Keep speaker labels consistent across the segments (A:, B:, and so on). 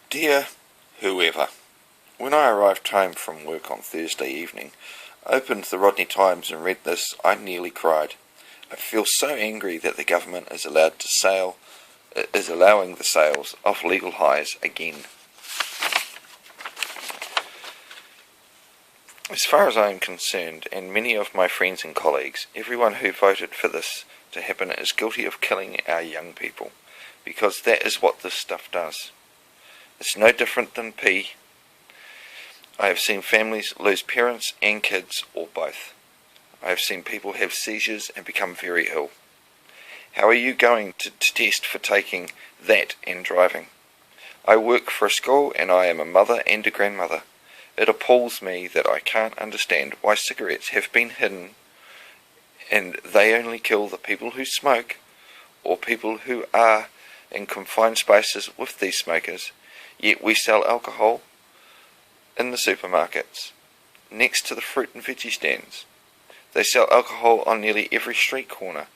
A: Dear whoever, when I arrived home from work on Thursday evening, opened the Rodney Times and read this, I nearly cried. I feel so angry that the government is allowing the sales of legal highs again. As far as I am concerned, and many of my friends and colleagues, everyone who voted for this to happen is guilty of killing our young people, because that is what this stuff does. It's no different than pee. I have seen families lose parents and kids, or both. I have seen people have seizures and become very ill. How are you going to test for taking that and driving? I work for a school and I am a mother and a grandmother. It appalls me that I can't understand why cigarettes have been hidden and they only kill the people who smoke, or people who are in confined spaces with these smokers, yet we sell alcohol in the supermarkets, next to the fruit and veggie stands. They sell alcohol on nearly every street corner,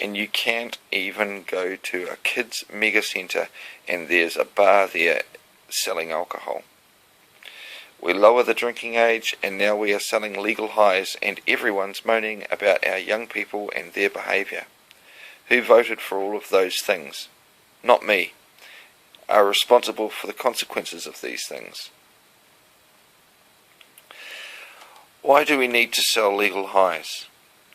A: and you can't even go to a kids' mega centre and there's a bar there selling alcohol. We lower the drinking age and now we are selling legal highs, and everyone's moaning about our young people and their behaviour. Who voted for all of those things? Not me. Are responsible for the consequences of these things. Why do we need to sell legal highs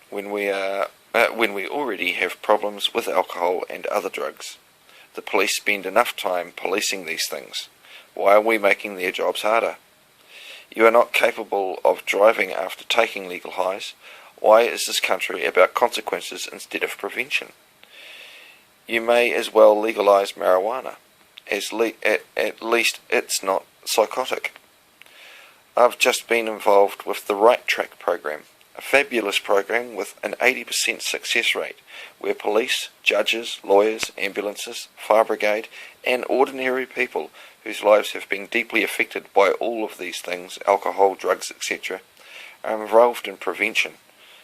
A: when we already have problems with alcohol and other drugs? The police spend enough time policing these things. Why are we making their jobs harder? You are not capable of driving after taking legal highs. Why is this country about consequences instead of prevention? You may as well legalise marijuana. At least it's not psychotic. I've just been involved with the Right Track program, a fabulous program with an 80% success rate, where police, judges, lawyers, ambulances, fire brigade, and ordinary people whose lives have been deeply affected by all of these things, alcohol, drugs, etc., are involved in prevention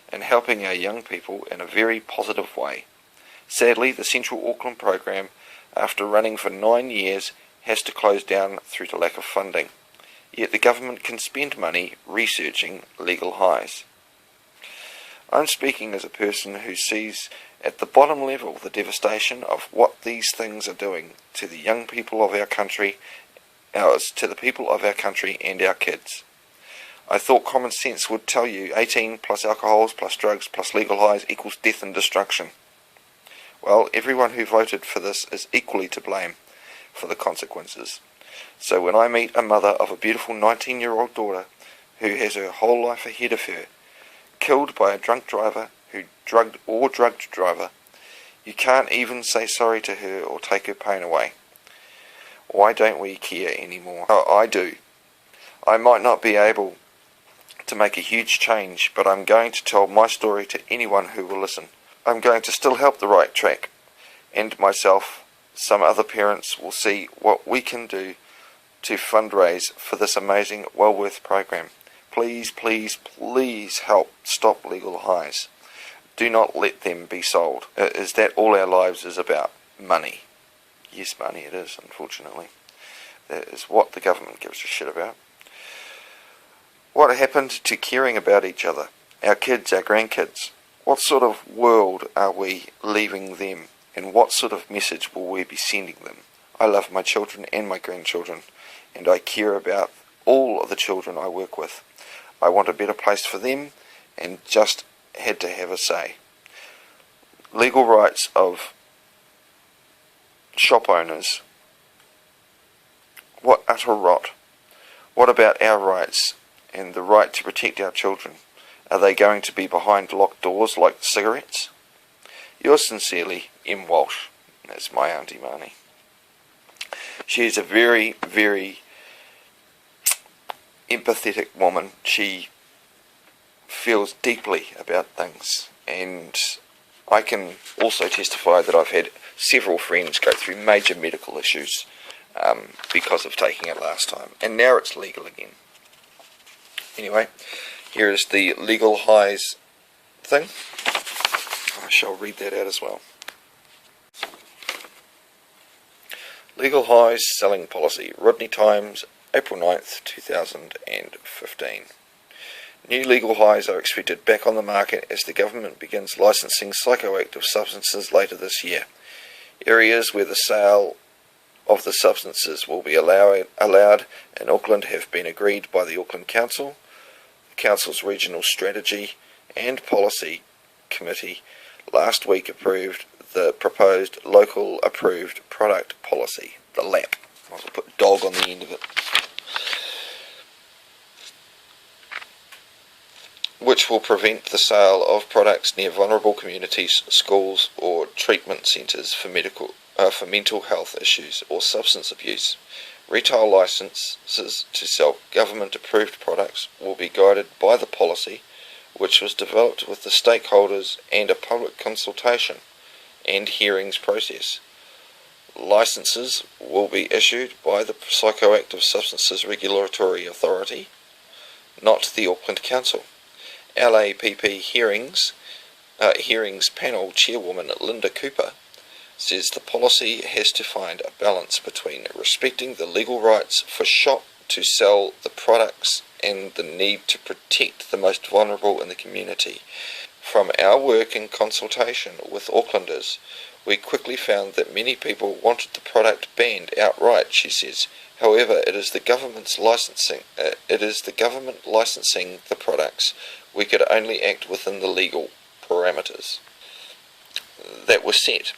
A: and helping our young people in a very positive way. Sadly, the Central Auckland program, after running for 9 years, has to close down through to lack of funding. Yet the government can spend money researching legal highs. I'm speaking as a person who sees at the bottom level the devastation of what these things are doing to the young people of our country, to the people of our country and our kids. I thought common sense would tell you 18 plus alcohols plus drugs plus legal highs equals death and destruction. Well, everyone who voted for this is equally to blame for the consequences. So when I meet a mother of a beautiful 19-year-old daughter who has her whole life ahead of her, killed by a drunk driver who drugged driver, you can't even say sorry to her or take her pain away. Why don't we care anymore? Oh, I do. I might not be able to make a huge change, but I'm going to tell my story to anyone who will listen. I'm going to still help the Right Track, and myself, some other parents will see what we can do to fundraise for this amazing, well-worth program. Please, please, please help stop legal highs. Do not let them be sold. Is that all our lives is about? Money. Yes, money it is, unfortunately. That is what the government gives a shit about. What happened to caring about each other? Our kids, our grandkids. What sort of world are we leaving them? And what sort of message will we be sending them? I love my children and my grandchildren, and I care about all of the children I work with. I want a better place for them, and just had to have a say. Legal rights of shop owners. What utter rot. What about our rights and the right to protect our children? Are they going to be behind locked doors like cigarettes? Yours sincerely, M. Walsh. That's my Auntie Marnie. She is a very, very empathetic woman. She feels deeply about things, and I can also testify that I've had several friends go through major medical issues because of taking it last time, and now it's legal again. Anyway, here is the legal highs thing. I shall read that out as well. Legal highs selling policy. Rodney Times, April 9th, 2015. New legal highs are expected back on the market as the government begins licensing psychoactive substances later this year. Areas where the sale of the substances will be allowed in Auckland have been agreed by the Auckland Council. The Council's Regional Strategy and Policy Committee last week approved the proposed local approved product policy, the LAP. I'll put dog on the end of it, which will prevent the sale of products near vulnerable communities, schools or treatment centres for mental health issues or substance abuse. Retail licences to sell government-approved products will be guided by the policy, which was developed with the stakeholders and a public consultation and hearings process. Licences will be issued by the Pshycoactive Substances Regulatory Authority, not the Auckland Council. LAPP hearings panel chairwoman Linda Cooper says the policy has to find a balance between respecting the legal rights for shop to sell the products and the need to protect the most vulnerable in the community. From our work in consultation with Aucklanders, we quickly found that many people wanted the product banned outright, she says. However, it is the government licensing the products. We could only act within the legal parameters that were set,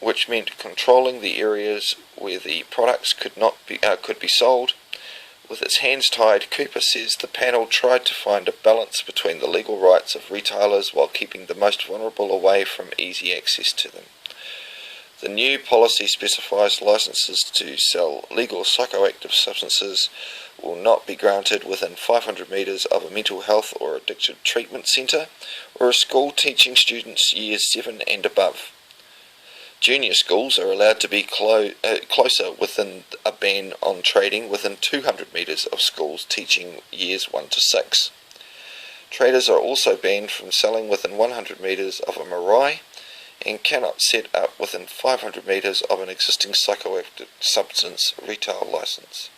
A: which meant controlling the areas where the products could be sold. With its hands tied, Cooper says the panel tried to find a balance between the legal rights of retailers while keeping the most vulnerable away from easy access to them. The new policy specifies licenses to sell legal psychoactive substances will not be granted within 500 metres of a mental health or addiction treatment centre or a school teaching students years 7 and above. Junior schools are allowed to be closer within a ban on trading within 200 metres of schools teaching years 1 to 6. Traders are also banned from selling within 100 metres of a marae and cannot set up within 500 metres of an existing psychoactive substance retail licence.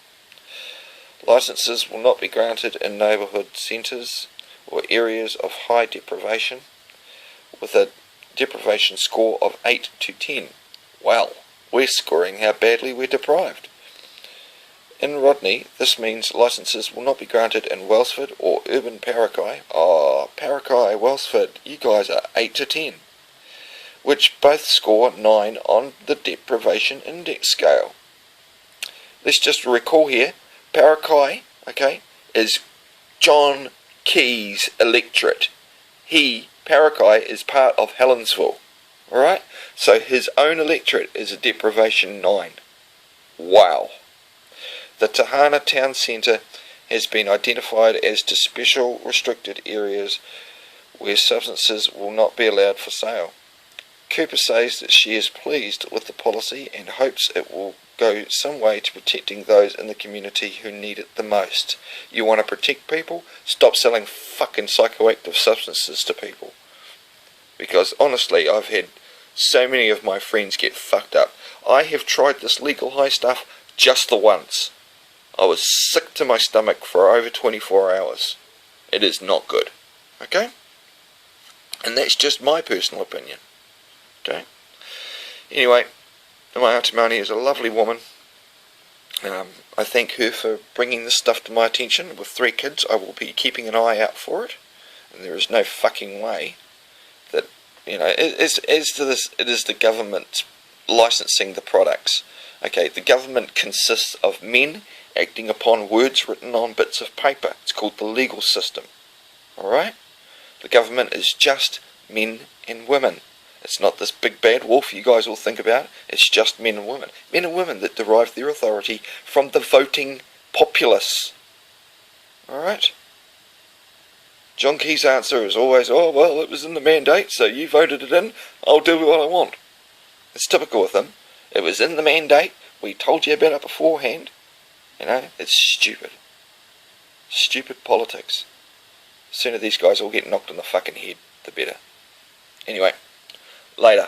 A: Licences will not be granted in neighbourhood centres or areas of high deprivation with a deprivation score of 8 to 10. Well, we're scoring how badly we're deprived. In Rodney, this means licences will not be granted in Wellsford or urban Parakai. Parakai, Wellsford, you guys are 8 to 10. Which both score 9 on the deprivation index scale. Let's just recall here, Parakai, is John Key's electorate. Parakai is part of Helensville, alright? So his own electorate is a deprivation 9. Wow. The Tahana Town Centre has been identified as to special restricted areas where substances will not be allowed for sale. Cooper says that she is pleased with the policy and hopes it will go some way to protecting those in the community who need it the most. You want to protect people? Stop selling fucking psychoactive substances to people. Because honestly, I've had so many of my friends get fucked up. I have tried this legal high stuff just the once. I was sick to my stomach for over 24 hours. It is not good. Okay? And that's just my personal opinion. Okay. Anyway, my Auntie Marnie is a lovely woman. I thank her for bringing this stuff to my attention. With 3 kids, I will be keeping an eye out for it. And there is no fucking way that, as to this, it is the government licensing the products. Okay, the government consists of men acting upon words written on bits of paper. It's called the legal system. Alright? The government is just men and women. It's not this big bad wolf you guys all think about. It's just men and women. Men and women that derive their authority from the voting populace. Alright? John Key's answer is always, oh, well, it was in the mandate, so you voted it in, I'll do what I want. It's typical with him. It was in the mandate, we told you about it beforehand. It's stupid. Stupid politics. The sooner these guys all get knocked on the fucking head, the better. Anyway. Later.